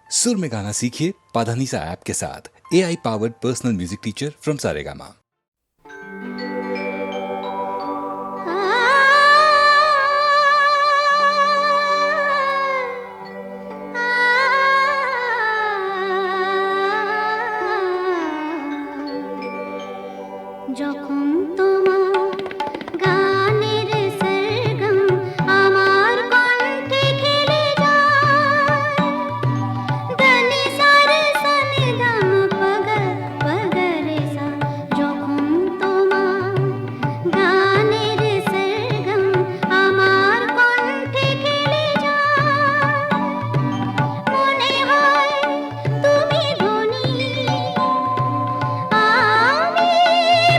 सुर में गाना सीखिए पाधानीसा ऐप के साथ। AI powered personal music teacher from Saregama. যখন তোমার গানের সরগম আমার কণ্ঠে খেলে যায়, দনি সারে সনি দম পগ পগরে সা। যখন তোমার গানের সরগম আমার কণ্ঠে খেলে যায়, মনে হয় তুমি ধনী, আমি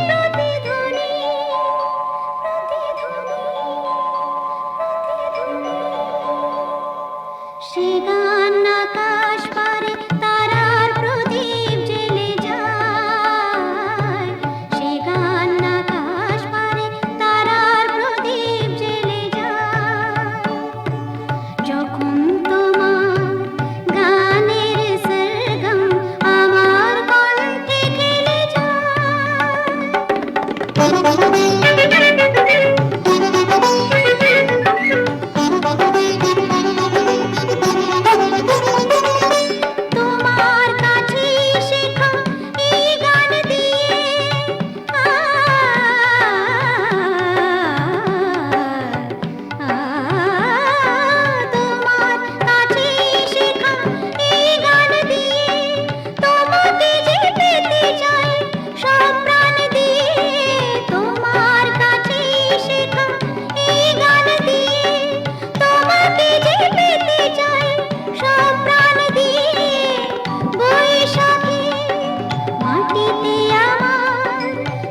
প্রতিধ্বনি, সে গান আকাশ পারে তারার প্রদীপ জ্বেলে যায়, সে গান আকাশ পারে তারার প্রদীপ জ্বেলে যায়। যখন তোমার গানের সরগম আমার কণ্ঠে খেলে তোমার কাছে শেখা এই গান দিয়ে তোমার কাছে শেখা এই গান দিয়ে তোমাকে যে পেতে চাই সব প্রাণ দিয়ে। তোমার কাছে শেখা এই গান দিয়ে তোমাকে যে পেতে চাই সব প্রাণ দিয়ে। বৈশাখী মাটিতে আমার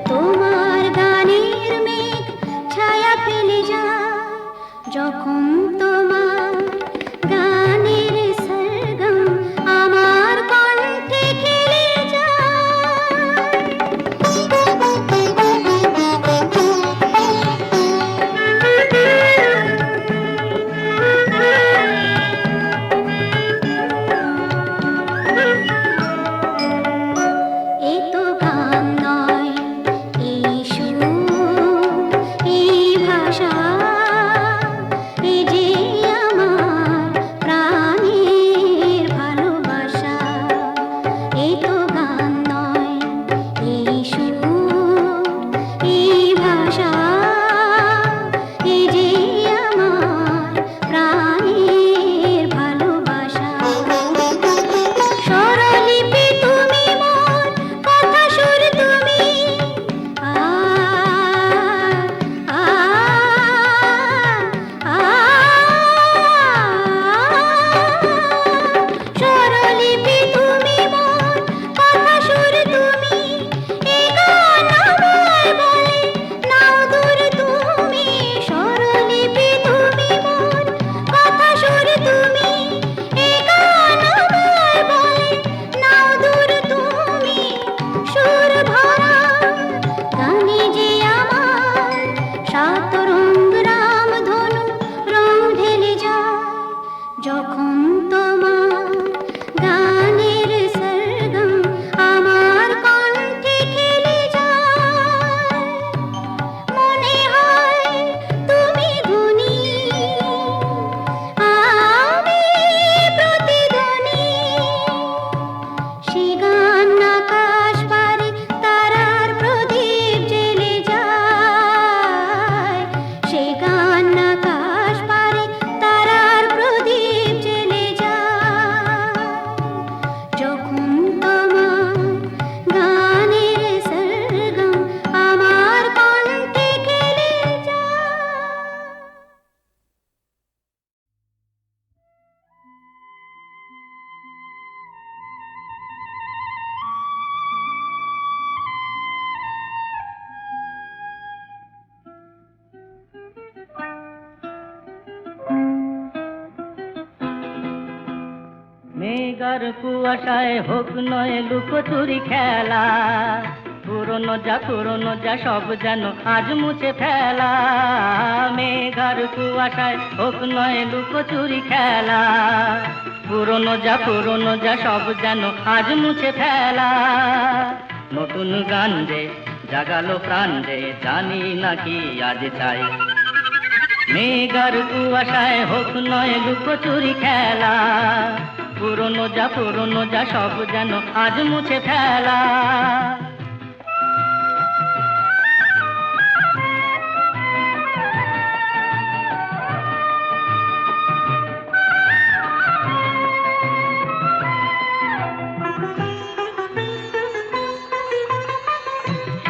তোমার গানের মেঘ ছায়া ফেলে যায়, যখন তোমার গানের সরগম আমার কণ্ঠে খেলে এ তো গান নয়, এই সুর, এই ভাষা, এ যে আমার প্রাণের ভালোবাসা। এ তো গান নয়, এই সুর, এই ভাষা, এ যে আমার প্রাণের ভালোবাসা। স্বরলিপি তুমি মোর, কথা সুর তুমি, স্বরলিপি তুমি মোর, কথা সুর তুমি, এ গান আমায় বলে নাও দূর তুমি। স্বরলিপি তুমি মোর, কথা সুর তুমি, এ গান আমায় বলে নাও দূর তুমি। সুর ভরা গানে যে আমার সাত রঙ রাম ধনু রং ঢেলে যায়, যখন তোমার গানের সরগম আমার কণ্ঠে খেলে যায়। মনে হয় তুমি ধনী, আমি প্রতিধ্বনি, সে গান আকাশ পারে তারার প্রদীপ জ্বেলে যায়, সে গান আকাশ পারে তারার প্রদীপ জ্বেলে যায়। যখন তোমার গানের সরগম আমার কণ্ঠে খেলে যায়। মেঘার কুয়াশায় হোক নয় লুকোচুরি খেলা, পুরনো যা সব যেন আজ মুছে ফেলা। মেঘার কুয়াশায় হোক নয় লুকোচুরি খেলা, পুরনো যা সব যেন আজ মুছে ফেলা। নতুন গান যে জাগালো প্রাণ যে জানি নাকি আজ চাই। মেঘার কুয়াশায় হোক নয় লুকোচুরি খেলা। পুরনো যা সব যেন আজ মুছে ফেলা।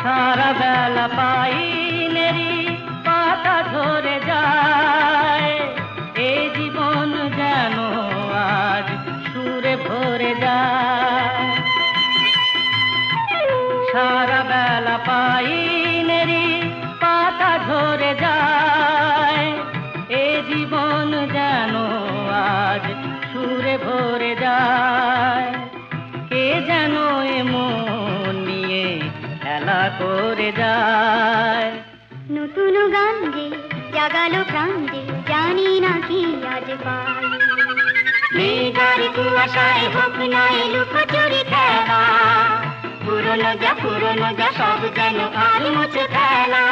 সারা বেলা পাইনেরি পাতা ঝরে যায়। এই জীবন যেন আজ সুরে ভরে যায়। সারা বেলা পাইনেরি পাতা ঝরে যায়। এই জীবন যেন আজ সুরে ভরে যায়। কে যেন এমন নিয়ে খেলা করে যায়। নতুন গান যে জাগালো প্রাণ যে জানি না কি আজ পাই। মেঘার কুয়াশায় হোক নয় লুকোচুরি খেলা। পুরনো যা সব যেন আজ মুছে ফেলা।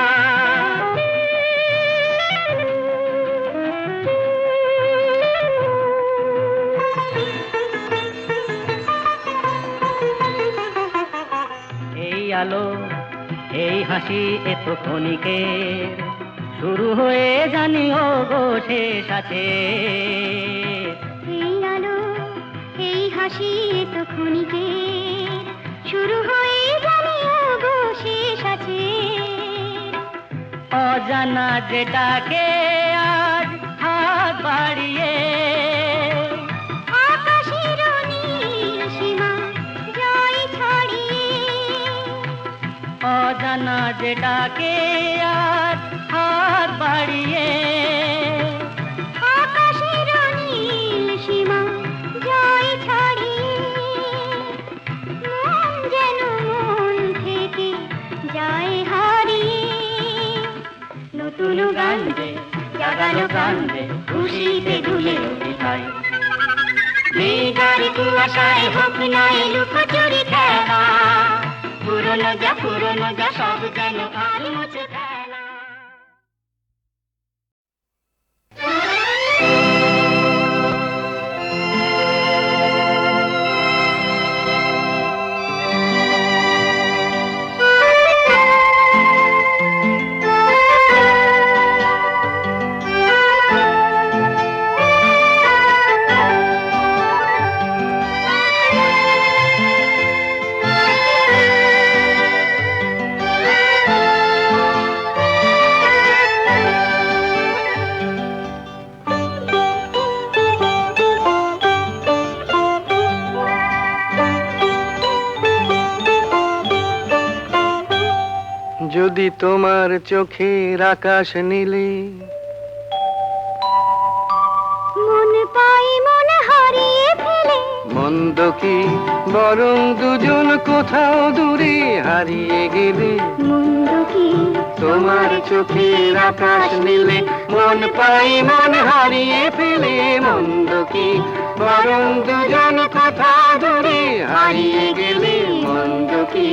এই আলো এই হাসি এত ক্ষণিকের শুরু হয়ে জানিও গো শেষ আছে। এই আলো এই হাসি তো ক্ষণিকে শুরু হয়ে জানিও গো শেষ আছে। অজানা যেটাকে আজ হাত বাড়িয়ে আকাশের নীল সীমা জয় ছড়িয়ে। অজানা যেটাকে আজ হাত বাড়িয়ে আকাশের নীল সীমা জয় ছড়িয়ে। মন যেন মন থেকে যায় হারিয়ে। নতুন গান যে জাগালো গান যে খুশিতে দুলে উঠিতাই। মেঘার কুয়াশায় হোক নয় লুকোচুরি খেলা। পুরনো যা সব যেন আজ মুছে ফেলা। যদি তোমার চোখের আকাশ নীলে মন পাই মন হারিয়ে ফেলে। মন্দ কি বরং দুজন কোথাও দূরে হারিয়ে গেলে। মন্দ কি তোমার চোখের আকাশ নীলে মন পাই মন হারিয়ে ফেলে। মন্দ কি বরং দুজন কোথাও দূরে হারিয়ে গেলে। মন্দ কি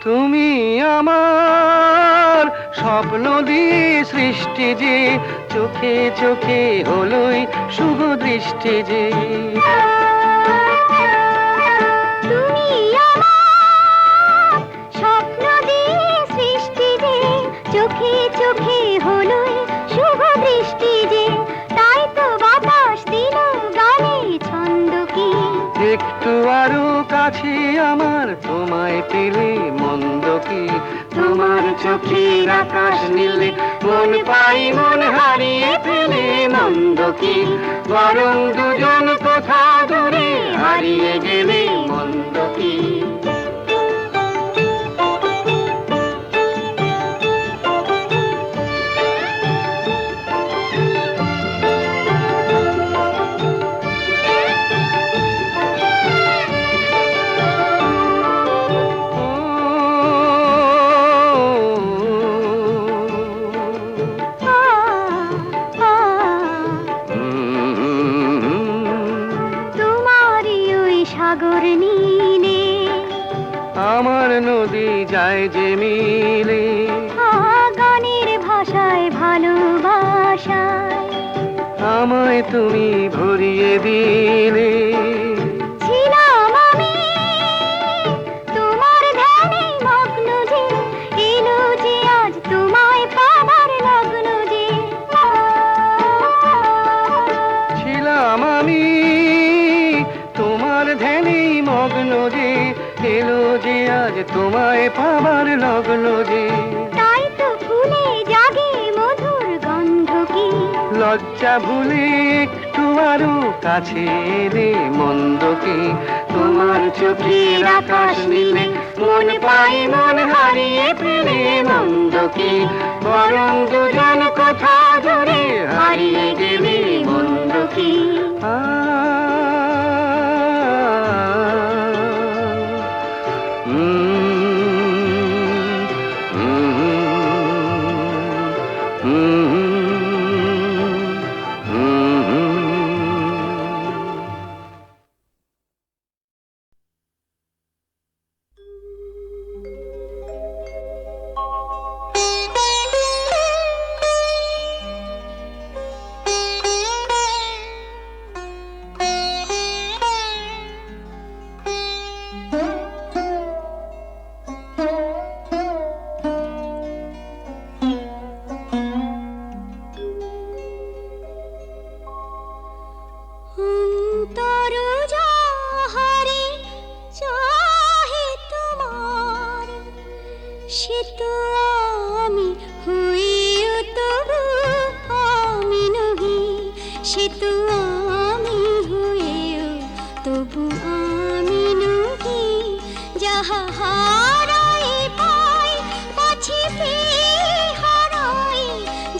তুমি আমার স্বপ্ন দিয়ে সৃষ্টি যে চোখে চোখে হলোই শুভ দৃষ্টি যে। তুমি আমার স্বপ্ন দিয়ে সৃষ্টি যে চোখে চোখে হলোই শুভ দৃষ্টি যে। তাই তো বাতাস দিল গানে ছন্দ কি। একটু আরো কাছে আমার তোমায় পেলে। মন্দ কি তোমার চোখের আকাশ নীলে মন পাই মন হারিয়ে ফেলে। মন্দ কি বরং দুজন কোথাও দূরে হারিয়ে গেলে। মন্দ কি নদী যায় যে মিলে, গানের ভাষায় ভালোবাসায় আমায় তুমি ভরিয়ে দিলে। ছিলাম আমি তোমার ধ্যানে মগ্ন যে, এলো যে আজ তোমায় পাবার লগ্ন যে। ছিলাম আমি তোমার ধ্যানে মগ্ন যে, এলো যে আজ তোমায় পাবার লগ্ন যে। তাই তো ফুলে জাগে মধুর গন্ধ কি, লজ্জা ভুলে একটু আরো কাছে এলে মন্দ কি, তোমার চোখের আকাশ নীলে মন পাই মন হারিয়ে ফেলে মন্দ কি, বরং দুজন কোথা জুড়ে হারিয়ে গেলে মন্দ কি। সে তো আমি হইও তবু আমি নহি, সে তো আমি হইও তবু আমি নহি। যাহা হারাই পাই পাছি পেয়ে হারাই,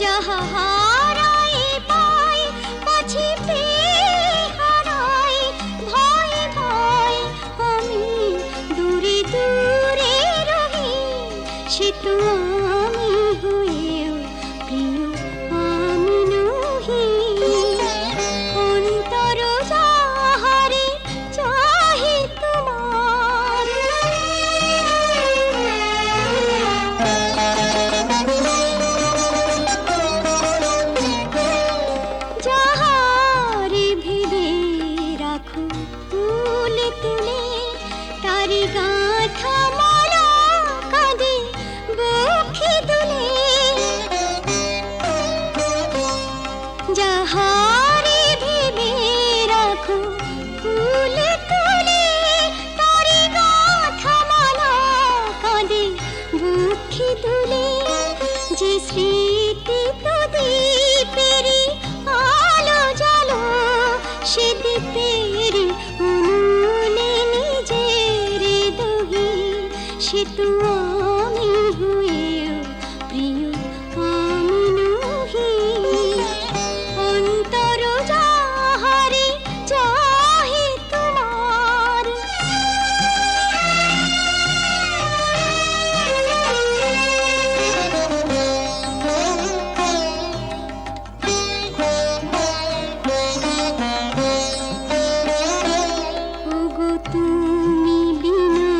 যাহা হারাই পাই পাছি পেয়ে হারাই। ভয় ভয় আমি দূরে দূরে রহি, সে তো আমি হয়েও প্রিয় আমি নহি। অন্তর যাহারে চাহে তোমার, যাহারে ভেবে রাখো ফুল তুলে, তারি গাঁথা মালা কাঁদে বুকে দুলে। যাহারে ভেবে রাখো ফুল তুলে, তারি গাঁথা মালা কাঁদে বুকে দুলে। যে স্মৃতি প্রদীপেরি আলো জ্বালো, সে দীপের উনুনে নিজের দহি, সে তো আমি হয়েও প্রিয় আমি নহি। অন্তর যাহারে চাহে তোমার, ওগো তুমি বিনা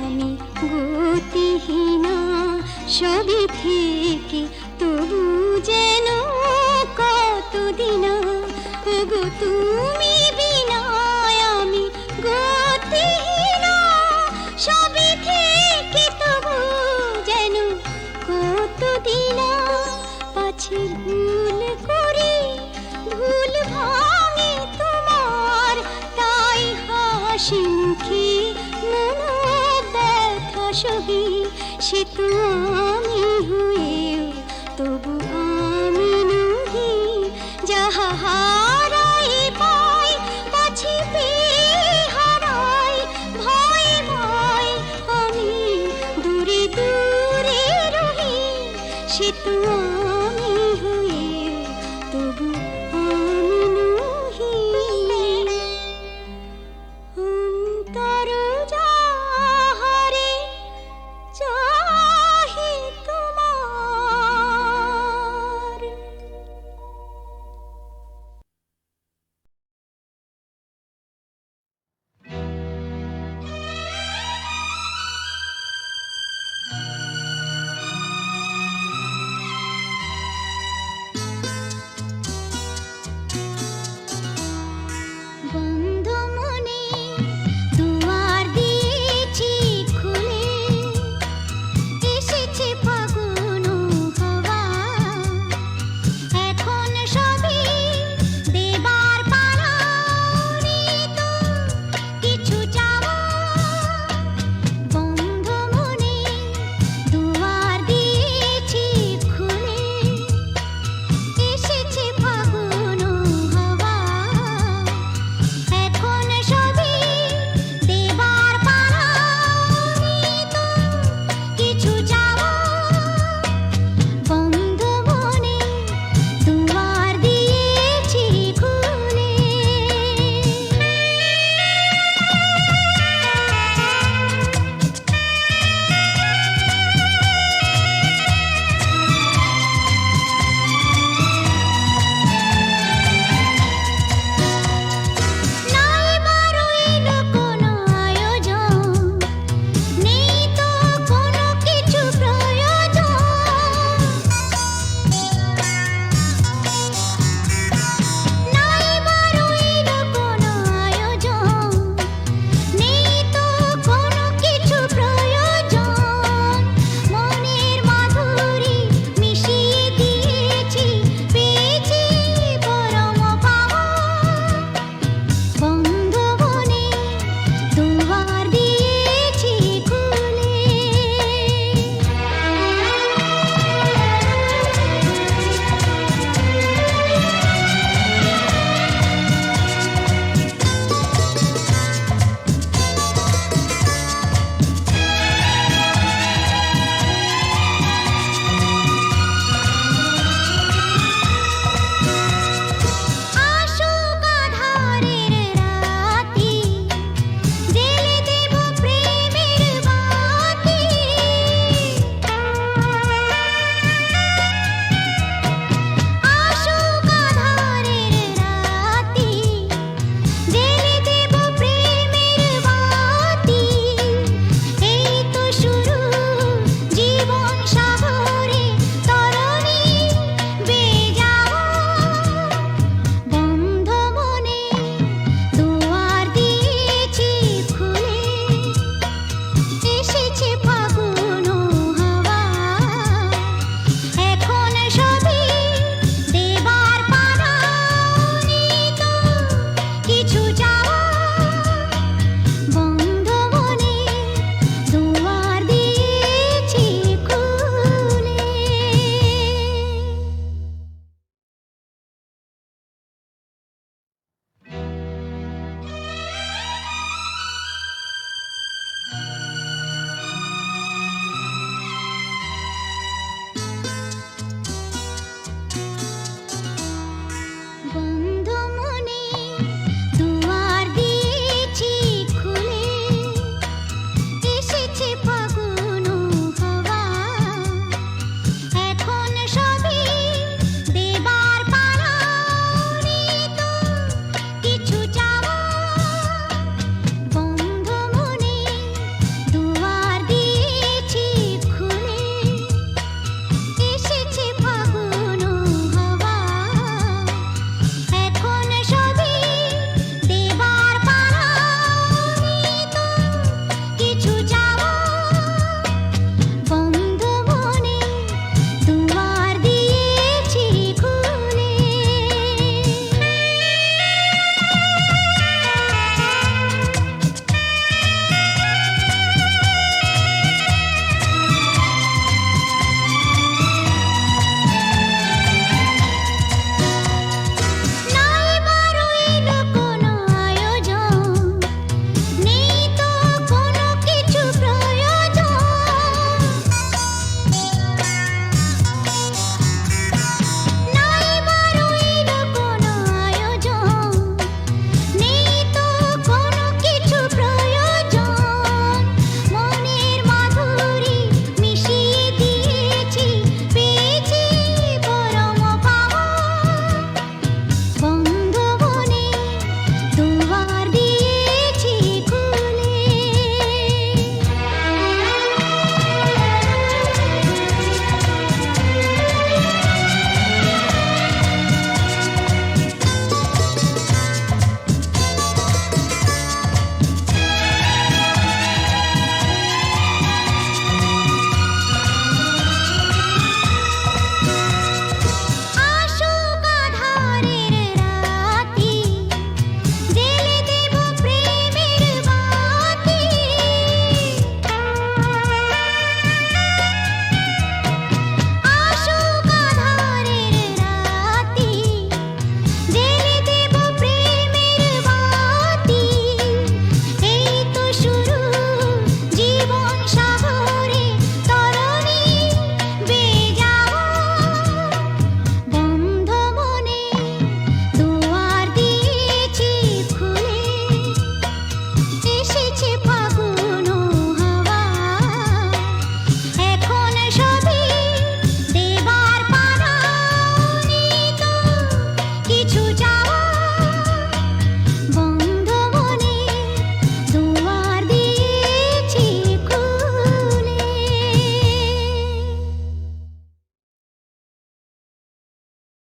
আমি গতিহীনা, সবই থেকে তবু যেন কতদিন। ওগো তুমি বিনা আমি গতিহীনা, সবই থেকে তবু যেন কতদিন। পাছে ভুল করি ভুল ভাঙে তোমার, তাই হাসি মুখে মন ব্যথা সহি, সে তো আমি হয়েও তবু আমি নহি। যাহা হারাই পাই পাছি পেয়ে হারাই, ভয় ভয় আমি দূরে দূরে রহি, সে তো